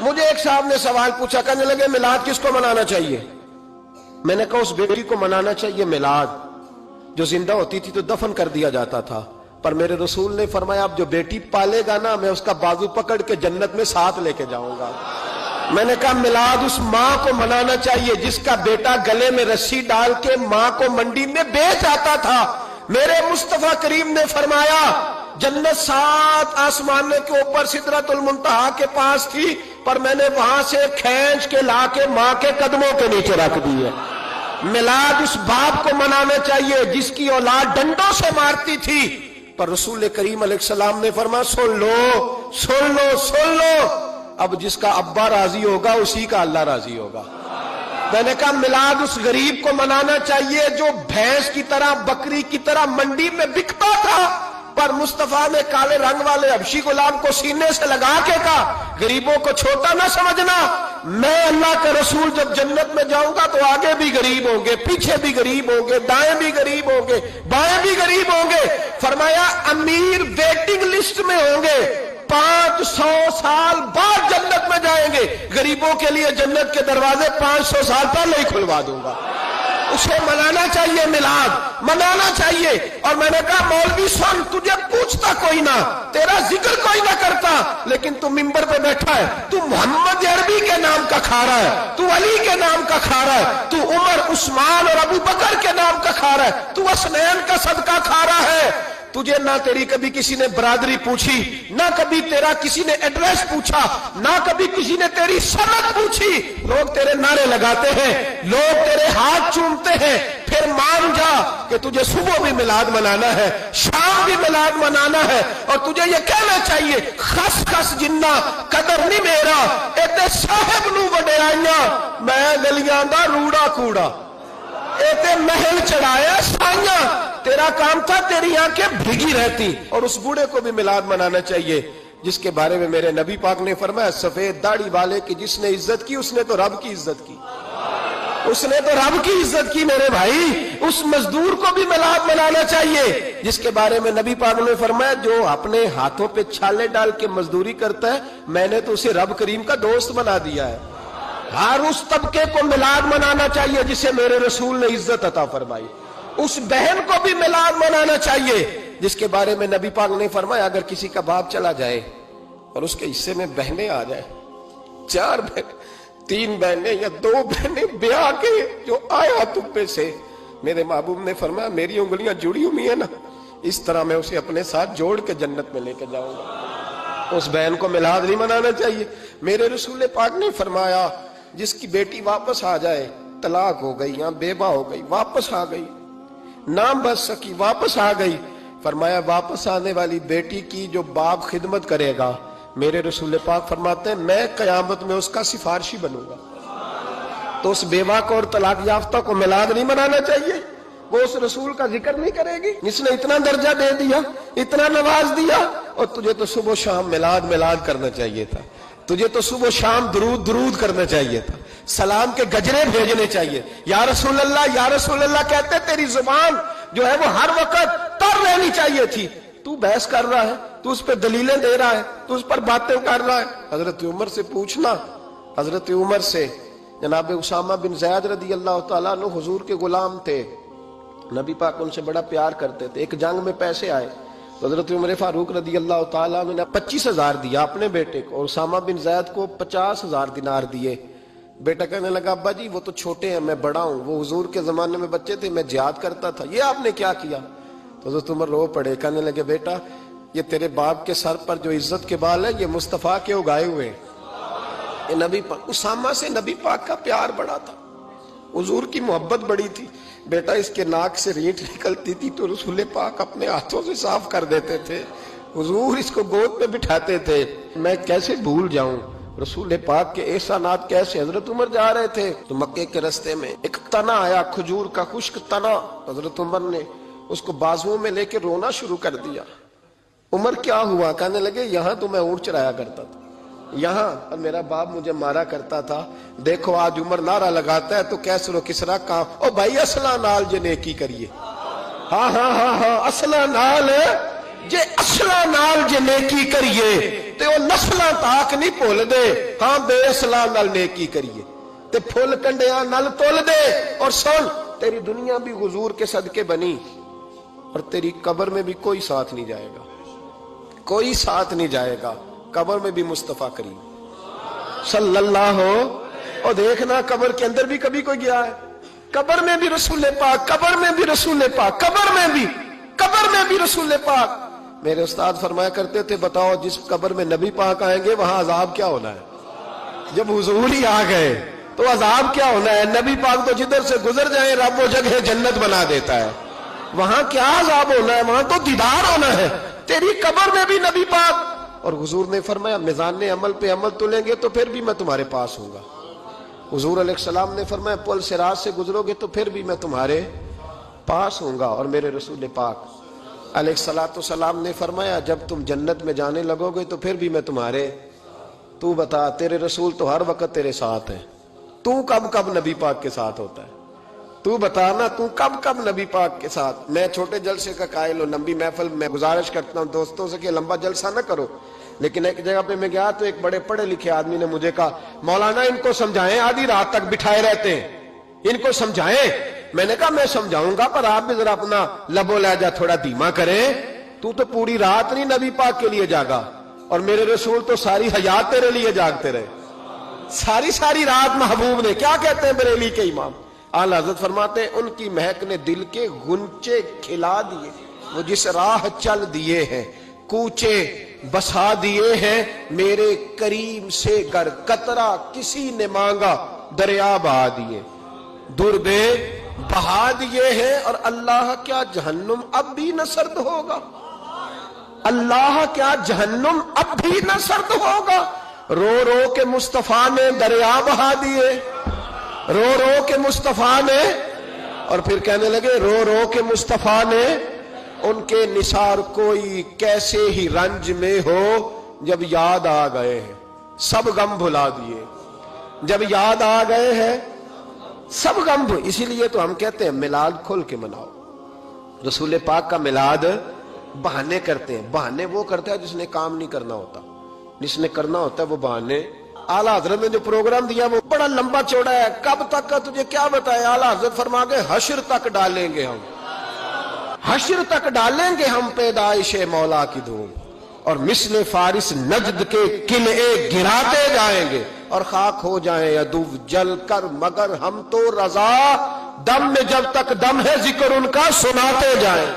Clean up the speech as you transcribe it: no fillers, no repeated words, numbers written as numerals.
مجھے ایک صاحب نے سوال پوچھا، کہنے لگے میلاد کس کو منانا چاہیے؟ میں نے کہا اس بیٹی کو منانا چاہیے میلاد جو زندہ ہوتی تھی تو دفن کر دیا جاتا تھا، پر میرے رسول نے فرمایا اب جو بیٹی پالے گا نا میں اس کا بازو پکڑ کے جنت میں ساتھ لے کے جاؤں گا۔ میں نے کہا میلاد اس ماں کو منانا چاہیے جس کا بیٹا گلے میں رسی ڈال کے ماں کو منڈی میں بیچ آتا تھا۔ میرے مصطفیٰ کریم نے فرمایا جنت 7 آسمانوں کے اوپر سدرۃ المنتہا کے پاس تھی، پر میں نے وہاں سے کھینچ کے لا کے ماں کے قدموں کے نیچے رکھ دی ہے۔ میلاد اس باپ کو منانا چاہیے جس کی اولاد ڈنڈوں سے مارتی تھی، پر رسول کریم علیہ السلام نے فرمایا سن لو سن لو سن لو، اب جس کا ابا راضی ہوگا اسی کا اللہ راضی ہوگا۔ میں نے کہا میلاد اس غریب کو منانا چاہیے جو بھینس کی طرح بکری کی طرح منڈی میں بکتا تھا، پر مصطفیٰ نے کالے رنگ والے حبشی غلام کو سینے سے لگا کے کہا غریبوں کو چھوٹا نہ سمجھنا، میں اللہ کا رسول جب جنت میں جاؤں گا تو آگے بھی غریب ہوں گے، پیچھے بھی غریب ہوں گے، دائیں بھی غریب ہوں گے، بائیں بھی غریب ہوں گے۔ فرمایا امیر ویٹنگ لسٹ میں ہوں گے، 500 سال بعد جنت میں جائیں گے، غریبوں کے لیے جنت کے دروازے 500 سال پہلے ہی کھلوا دوں گا۔ اسے منانا چاہیے، میلاد منانا چاہیے۔ اور میں نے کہا مولوی سن تجھے پوچھتا کوئی نہ، تیرا ذکر کوئی نہ کرتا، لیکن تو ممبر پہ بیٹھا ہے، تو محمد عربی کے نام کا کھا رہا ہے، تو علی کے نام کا کھا رہا ہے، تو عمر عثمان اور ابو بکر کے نام کا کھا رہا ہے، تو حسنین کا صدقہ کھا رہا ہے۔ تجھے نہ تیری کبھی کسی نے برادری پوچھی، نہ کبھی تیرا کسی نے ایڈریس پوچھا، نہ کبھی کسی نے تیری سند پوچھی، لوگ تیرے نعرے لگاتے ہیں، لوگ تیرے ہاتھ چومتے ہیں۔ پھر مان جا کہ تجھے صبح بھی میلاد منانا ہے، شام بھی میلاد منانا ہے، اور تجھے یہ کہنا چاہیے خس خس جنہ قدر نہیں میرا ایتے صاحب نو وڈیائیاں میں گلیاں دا روڑا کوڑا، ایتے محل چڑھایا سائیاں، تیرا کام تھا تیری آنکھیں بھیگی رہتی۔ اور اس بوڑھے کو بھی میلاد منانا چاہیے جس کے بارے میں میرے نبی پاک نے فرمایا سفید داڑھی والے کی جس نے عزت کی اس نے تو رب کی عزت کی، اس نے تو رب کی عزت کی میرے بھائی۔ اس مزدور کو بھی میلاد منانا چاہیے جس کے بارے میں نبی پاک نے فرمایا جو اپنے ہاتھوں پہ چھالے ڈال کے مزدوری کرتا ہے میں نے تو اسے رب کریم کا دوست بنا دیا ہے۔ ہر اس طبقے کو میلاد منانا چاہیے جسے میرے رسول نے عزت عطا فرمائی۔ اس بہن کو بھی میلاد منانا چاہیے جس کے بارے میں نبی پاک نے فرمایا اگر کسی کا باپ چلا جائے اور اس کے حصے میں بہنیں آ جائیں، 4 بہن 3 بہنیں یا 2 بہنیں بیاہ کے جو آیا تم پہ سے، میرے محبوب نے فرمایا میری انگلیاں جڑی ہوئی ہیں نا اس طرح میں اسے اپنے ساتھ جوڑ کے جنت میں لے کے جاؤں گا۔ اس بہن کو میلاد نہیں منانا چاہیے۔ میرے رسول پاک نے فرمایا جس کی بیٹی واپس آ جائے، طلاق ہو گئی یا بیوہ ہو گئی، واپس آ گئی، نام بچ سکی واپس آ گئی، فرمایا واپس آنے والی بیٹی کی جو باپ خدمت کرے گا میرے رسول پاک فرماتے ہیں میں قیامت میں اس کا سفارشی بنوں گا۔ تو اس بیوہ کو اور طلاق یافتہ کو میلاد نہیں منانا چاہیے؟ وہ اس رسول کا ذکر نہیں کرے گی جس نے اتنا درجہ دے دیا، اتنا نواز دیا؟ اور تجھے تو صبح و شام میلاد میلاد کرنا چاہیے تھا، تجھے تو صبح و شام درود درود کرنا چاہیے تھا، سلام کے گجرے بھیجنے چاہیے، یا رسول اللہ کہتے تیری زبان جو ہے وہ ہر وقت تر رہنی چاہیے تھی، تو بحث کر رہا ہے، تو اس پہ دلیلیں دے رہا ہے، تو اس پر باتیں کر رہا ہے۔ حضرت عمر سے پوچھنا، حضرت عمر سے جناب اسامہ بن زید رضی اللہ تعالیٰ عنہ حضور کے غلام تھے، نبی پاک ان سے بڑا پیار کرتے تھے۔ ایک جنگ میں پیسے آئے تو حضرت عمر فاروق رضی اللہ تعالیٰ عنہ نے 25,000 دیا اپنے بیٹے کو اور اسامہ بن زید کو 50,000 دینار دیے۔ بیٹا کہنے لگا ابا جی وہ تو چھوٹے ہیں میں بڑا ہوں، وہ حضور کے زمانے میں بچے تھے میں جہاد کرتا تھا، یہ آپ نے کیا کیا؟ تو حضرت عمر رو پڑے، کہنے لگے بیٹا یہ تیرے باپ کے سر پر جو عزت کے بال ہے یہ مصطفیٰ کے اگائے ہوئے ہیں۔ یہ نبی پاک، اسامہ سے نبی پاک کا پیار بڑا تھا، حضور کی محبت بڑی تھی۔ بیٹا اس کے ناک سے ریٹ نکلتی تھی تو رسول پاک اپنے ہاتھوں سے صاف کر دیتے تھے، حضور اس کو گود پہ بٹھاتے تھے۔ میں کیسے بھول جاؤں رسول پاک کے احسانات کیسے۔ حضرت عمر جا رہے تھے تو مکے کے رستے میں ایک تنا آیا، کھجور کا خشک تنا، حضرت عمر نے اس کو بازوؤں میں لے کے رونا شروع کر دیا۔ عمر کیا ہوا؟ کہنے لگے یہاں تو میں اونٹ چرایا کرتا تھا، یہاں اور میرا باپ مجھے مارا کرتا تھا، دیکھو آج عمر نعرہ لگاتا ہے تو کیسر و کسرا کام، او بھائی اصلہ نال جے نیکی کریے، ہاں اصلہ نال جے اصلہ نال جے نیکی کریے تے وہ نسلاں تاک نہیں بھول دے ہاں بے اسلام نال نیکی کریے تے پھول کنڈیاں نال تول دے. اور سن تیری دنیا بھی حضور کے صدقے بنی اور تیری قبر میں بھی کوئی ساتھ نہیں جائے گا, کوئی ساتھ نہیں جائے گا. قبر میں بھی مصطفیٰ کریم صلی اللہ ہو. اور دیکھنا قبر کے اندر بھی کبھی کوئی گیا ہے؟ قبر میں بھی رسول پاک, قبر میں بھی رسول پاک, قبر میں بھی رسول پاک. میرے استاد فرمایا کرتے تھے بتاؤ جس قبر میں نبی پاک آئیں گے وہاں عذاب کیا ہونا ہے؟ جب حضور ہی آ گئے تو عذاب کیا ہونا ہے؟ نبی پاک تو جدھر سے گزر جائیں رب وہ جگہ جنت بنا دیتا ہے. وہاں کیا عذاب ہونا ہے؟ وہاں تو دیدار ہونا ہے. تیری قبر میں بھی نبی پاک. اور حضور نے فرمایا میزان عمل پہ عمل تلیں گے تو پھر بھی میں تمہارے پاس ہوں گا. حضور علیہ السلام نے فرمایا پل صراط سے گزرو گے تو پھر بھی میں تمہارے پاس ہوں گا. اور میرے رسول پاک علیہ الصلوۃ والسلام نے فرمایا جب تم جنت میں جانے لگو گے تو پھر بھی میں تمہارے. تو بتا تیرے رسول تو ہر وقت تیرے ساتھ ہیں, تو کب کب نبی پاک کے ساتھ ہوتا ہے؟ تو بتا نا تو کب کب نبی پاک کے ساتھ؟ میں چھوٹے جلسے کا قائل ہوں, لمبی محفل میں گزارش کرتا ہوں دوستوں سے کہ لمبا جلسہ نہ کرو. لیکن ایک جگہ پہ میں گیا تو ایک بڑے پڑھے لکھے آدمی نے مجھے کہا مولانا ان کو سمجھائیں, آدھی رات تک بٹھائے رہتے ہیں, ان کو سمجھائیں. میں نے کہا میں سمجھاؤں گا پر آپ بھی ذرا اپنا لب و لہجہ تھوڑا دھیما کریں. تو پوری رات نہیں نبی پاک کے لیے جاگا اور میرے رسول تو ساری حیات تیرے لیے جاگتے رہے, ساری رات. محبوب نے کیا کہتے ہیں بریلی کے امام اعلی حضرت فرماتے ہیں ان کی مہک نے دل کے غنچے کھلا دیے, وہ جس راہ چل دیے ہیں کوچے بسا دیے ہیں, میرے کریم سے گر قطرہ کسی نے مانگا دریا بہا دیے, دردے بہا دیے ہیں. اور اللہ کیا جہنم اب بھی نہ سرد ہوگا؟ اللہ کیا جہنم اب بھی نہ سرد ہوگا؟ رو رو کے مصطفیٰ نے دریا بہا دیے, رو رو کے مصطفیٰ نے. اور پھر کہنے لگے رو رو کے مصطفیٰ نے ان کے نثار کوئی کیسے ہی رنج میں ہو جب یاد آ گئے ہیں سب غم بھلا دیے, جب یاد آ گئے ہیں سب غم. اسی لیے تو ہم کہتے ہیں میلاد کھول کے مناؤ. رسول پاک کا میلاد بہانے کرتے ہیں, بہانے وہ کرتا ہے جس نے کام نہیں کرنا ہوتا, جس نے کرنا ہوتا ہے وہ بہانے. اعلیٰ حضرت نے جو پروگرام دیا وہ بڑا لمبا چوڑا ہے, کب تک کا تجھے کیا بتایا. اعلیٰ حضرت فرما کے حشر تک ڈالیں گے ہم, حشر تک ڈالیں گے ہم پیدائش مولا کی دھوم, اور مثل فارس نجد کے قلعے گراتے جائیں گے اور خاک ہو جائیں عدو جل کر, مگر ہم تو رضا دم میں جب تک دم ہے ذکر ان کا سناتے جائیں.